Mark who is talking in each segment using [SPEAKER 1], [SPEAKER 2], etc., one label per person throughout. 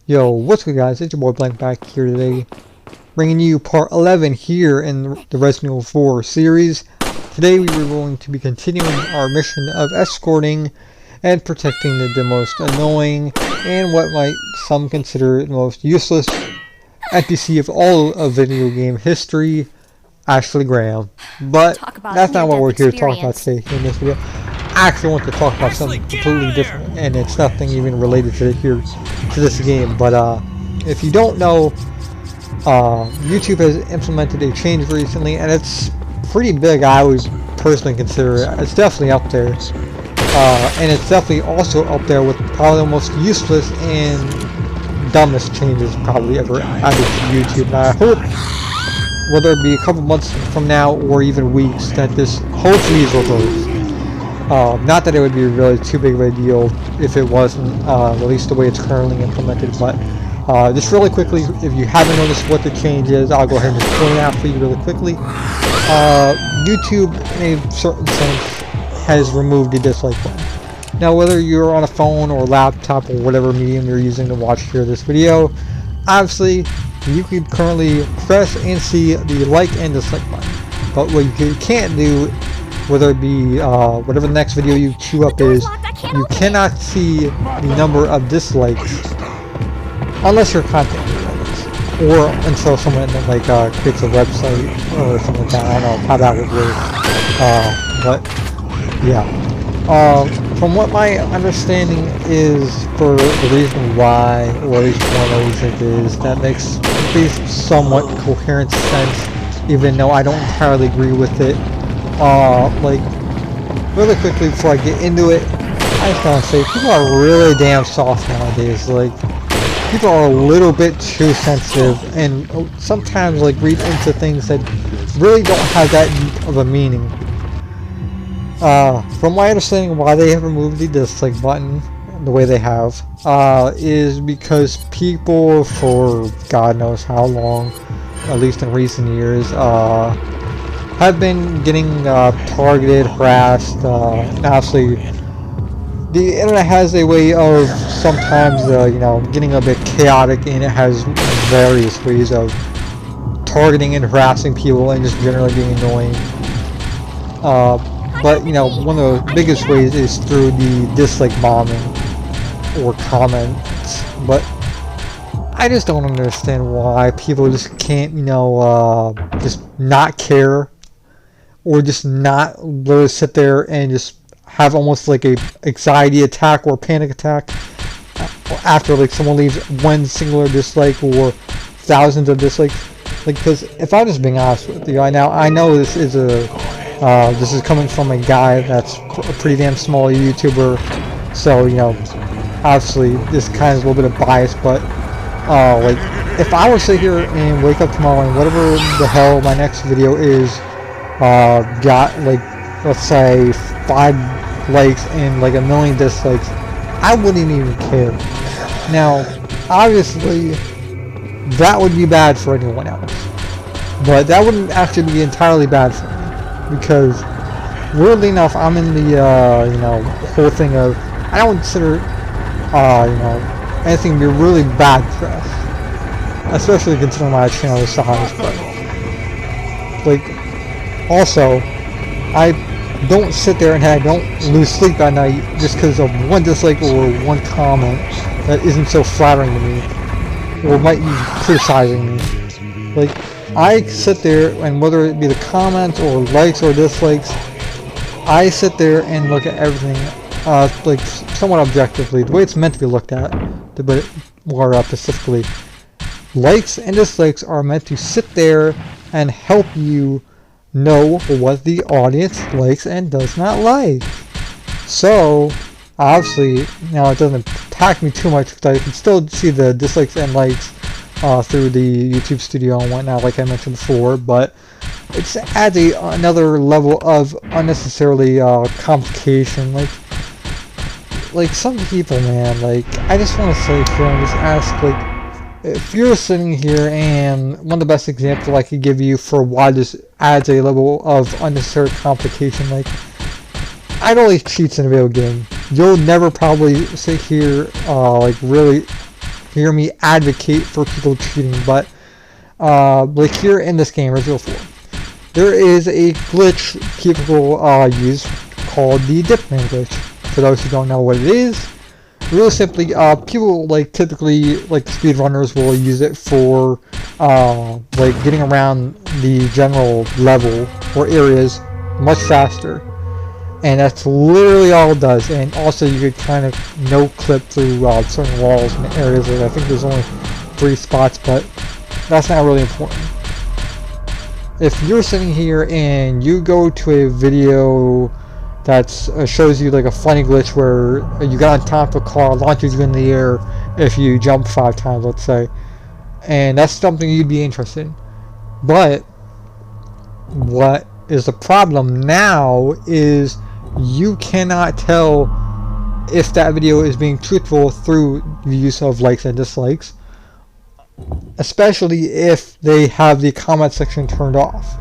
[SPEAKER 1] Yo, what's good guys, it's your boy Blank back here today, bringing you part 11 here in the Resident Evil 4 series. Today we were going to be continuing our mission of escorting and protecting the most annoying and what might some consider the most useless NPC of all of video game history, Ashley Graham. But that's not what we're here to talk about today in this video. I actually want to talk about something completely different, and it's nothing even related to this game. But if you don't know, YouTube has implemented a change recently, and it's pretty big. I would personally consider it. It's definitely up there, and it's definitely also up there with probably the most useless and dumbest changes probably ever added to YouTube. And I hope, whether it be a couple months from now or even weeks, that this hopefully is reversed. Not that it would be really too big of a deal if it wasn't, at least the way it's currently implemented, but just really quickly, if you haven't noticed what the change is, I'll go ahead and just point it out for you really quickly. YouTube, in a certain sense, has removed the dislike button. Now, whether you're on a phone or laptop or whatever medium you're using to watch here this video, obviously, you can currently press and see the like and dislike button. But what you can't do, whether it be whatever the next video you queue up is, you cannot see the number of dislikes unless your content relates, or until someone like creates a website or something like that. I don't know how that would work, but yeah. From what my understanding is, for the reason why, or at least one of the reasons is, that makes at least somewhat coherent sense, even though I don't entirely agree with it. Like, really quickly before I get into it, I just want to say, people are really damn soft nowadays. Like, people are a little bit too sensitive, and sometimes, like, read into things that really don't have that deep of a meaning. From my understanding, why they have removed the dislike button the way they have, is because people, for God knows how long, at least in recent years, have been getting targeted, harassed. And obviously, the internet has a way of sometimes, you know, getting a bit chaotic, and it has various ways of targeting and harassing people and just generally being annoying. But you know, one of the biggest ways is through the dislike bombing or comments. But I just don't understand why people just can't, you know, just not care, or just not literally sit there and just have almost like a anxiety attack or panic attack after like someone leaves one singular dislike or thousands of dislikes. Like, because if I'm just being honest with you, I know this is coming from a guy that's a pretty damn small YouTuber, so you know, obviously this kind of a little bit of bias, but like, if I were to sit here and wake up tomorrow and whatever the hell my next video is, got like, let's say 5 likes and like 1 million dislikes, I wouldn't even care. Now, obviously, that would be bad for anyone else, but that wouldn't actually be entirely bad for me, because weirdly enough, I'm in the you know, whole thing of, I don't consider you know, anything to be really bad press, especially considering my channel is size. But like, also, I don't sit there and I don't lose sleep at night just because of one dislike or one comment that isn't so flattering to me, or might be criticizing me. Like, I sit there, and whether it be the comments or likes or dislikes, I sit there and look at everything like somewhat objectively, the way it's meant to be looked at. But more specifically, likes and dislikes are meant to sit there and help you know what the audience likes and does not like. So obviously, now it doesn't impact me too much, because I can still see the dislikes and likes through the YouTube studio and whatnot, like I mentioned before, but it adds another level of unnecessarily complication. Like some people, man, like, I just want to say here and just ask, like, if you're sitting here, and one of the best examples I could give you for why this adds a level of unnecessary complication, like, idle cheats in a video game. You'll never probably sit here, like, really hear me advocate for people cheating, but like here in this game, Resident Evil 4, there is a glitch people use called the Dipman glitch. For those who don't know what it is, real simply, people like typically like speedrunners will use it for like getting around the general level or areas much faster, and that's literally all it does. And also you could kind of no clip through certain walls and areas. Like I think there's only 3 spots, but that's not really important. If you're sitting here and you go to a video that shows you like a funny glitch where you got on top of a car, launches you in the air if you jump 5 times, let's say, and that's something you'd be interested in. But what is the problem now is you cannot tell if that video is being truthful through the use of likes and dislikes, especially if they have the comment section turned off.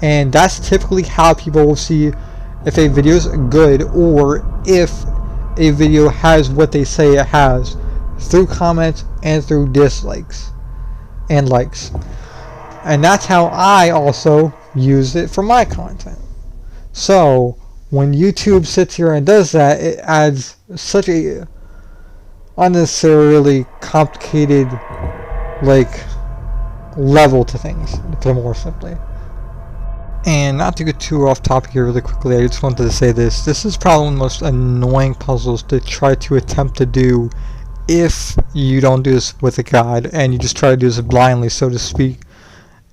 [SPEAKER 1] And that's typically how people will see if a video is good or if a video has what they say it has, through comments and through dislikes and likes. And that's how I also use it for my content. So when YouTube sits here and does that, it adds such a unnecessarily complicated like level to things, to put it more simply. And not to get too off topic here really quickly, I just wanted to say this. This is probably one of the most annoying puzzles to try to attempt to do if you don't do this with a guide and you just try to do this blindly, so to speak.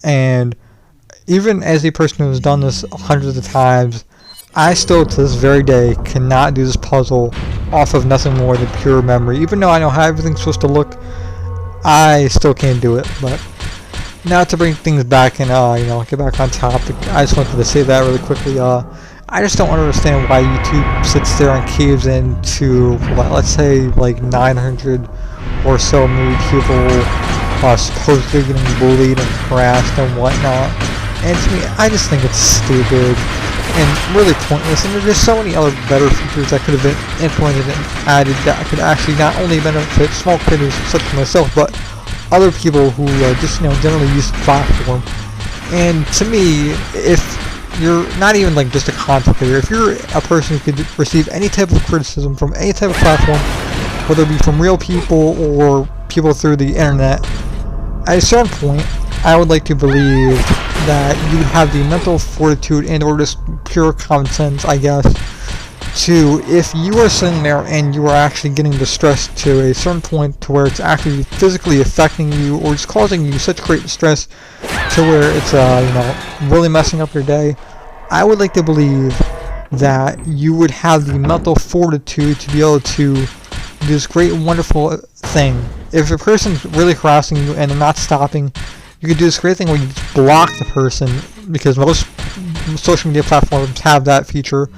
[SPEAKER 1] And even as a person who has done this hundreds of times, I still to this very day cannot do this puzzle off of nothing more than pure memory. Even though I know how everything's supposed to look, I still can't do it. But now to bring things back and get back on topic, I just wanted to say that really quickly. I just don't understand why YouTube sits there and caves into, let's say, like 900 or so maybe people supposedly getting bullied and harassed and whatnot. And to me, I just think it's stupid and really pointless. And there's so many other better features that could have been implemented and added that could actually not only benefit small creators such as myself, but other people who just generally use the platform. And to me, if you're not even like just a content creator, if you're a person who could receive any type of criticism from any type of platform, whether it be from real people or people through the internet, at a certain point I would like to believe that you have the mental fortitude and or just pure common sense, I guess, to, if you are sitting there and you are actually getting distressed to a certain point to where it's actually physically affecting you or it's causing you such great distress to where it's really messing up your day, I would like to believe that you would have the mental fortitude to be able to do this great wonderful thing. If a person's really harassing you and they're not stopping, you could do this great thing where you just block the person, because most social media platforms have that feature,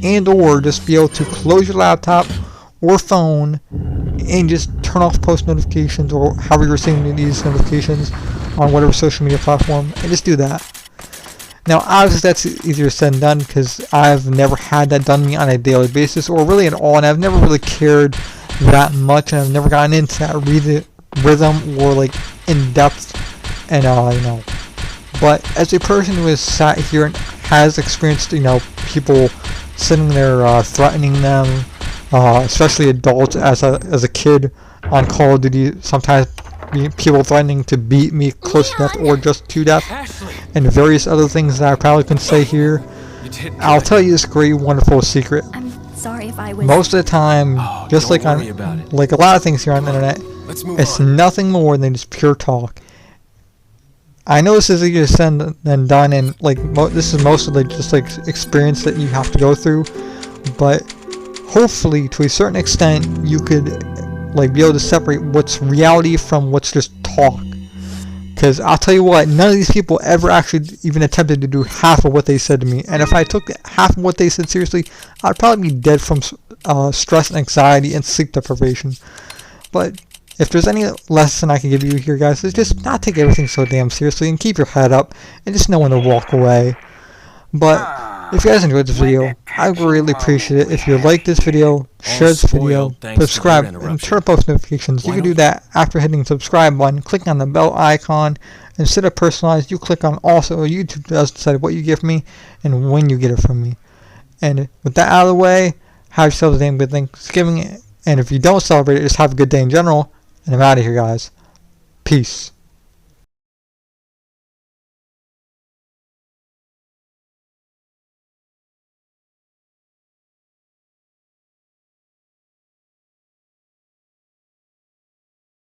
[SPEAKER 1] and or just be able to close your laptop or phone and just turn off post notifications or however you're receiving these notifications on whatever social media platform, and just do that. Now obviously that's easier said than done, because I've never had that done to me on a daily basis or really at all, and I've never really cared that much, and I've never gotten into that rhythm or like in depth, and but as a person who has sat here and has experienced people sitting there threatening them, especially adults, as a kid on Call of Duty, sometimes people threatening to beat me close to death or just to death, and various other things that I probably couldn't say here. I'll tell you this great wonderful secret.
[SPEAKER 2] I'm sorry if I was...
[SPEAKER 1] Most of the time, just like on like a lot of things here on the internet, it's nothing more than just pure talk. I know this is easier said than done, and like this is mostly just like experience that you have to go through, but hopefully to a certain extent you could like be able to separate what's reality from what's just talk. Because I'll tell you what, none of these people ever actually even attempted to do half of what they said to me, and if I took half of what they said seriously, I'd probably be dead from stress and anxiety and sleep deprivation. But if there's any lesson I can give you here, guys, is just not take everything so damn seriously and keep your head up and just know when to walk away. But If you guys enjoyed this video, I would really appreciate it if you like this video, share this video, subscribe, and turn on post notifications. You can do that after hitting the subscribe button, click on the bell icon. Instead of personalized, you click on also. YouTube does decide what you get from me and when you get it from me. And with that out of the way, have yourselves a damn good Thanksgiving. And if you don't celebrate it, just have a good day in general. And I'm out of here, guys. Peace.